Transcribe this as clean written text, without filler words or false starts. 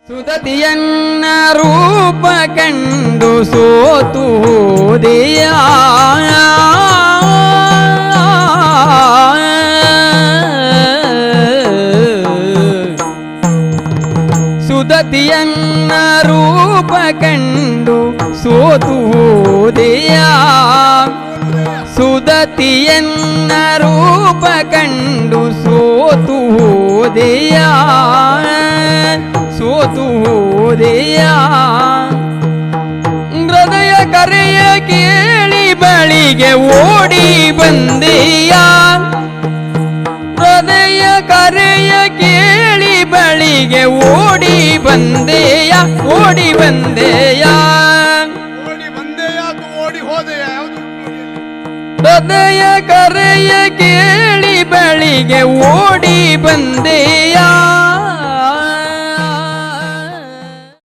ಸುದತಿಯನ್ನ ರೂಪ ಕಂಡು ಸೋತು ಹೋದೆಯ ಸುದತಿಯನ್ನ ರೂಪ ಕಂಡು ಸೋತು ಹೋದೆಯ ಸುದತಿಯನ್ನ ರೂಪ ಕಂಡು ಸೋತು ಹೋದೆಯ ಸೋತು ಹೋದೆಯ ಹೃದಯ ಕರೆಯ ಕೇಳಿ ಬಳಿಗೆ ಓಡಿ ಬಂದೆಯ ಹೃದಯ ಕರೆಯ ಕೇಳಿ ಬಳಿಗೆ ಓಡಿ ಬಂದೆಯ ಓಡಿ ಬಂದೆಯ ಓಡಿ ಹೋದೆಯ ಹೃದಯ ಕರೆಯ ಕೇಳಿ ಬಳಿಗೆ ಓಡಿ ಬಂದೆಯ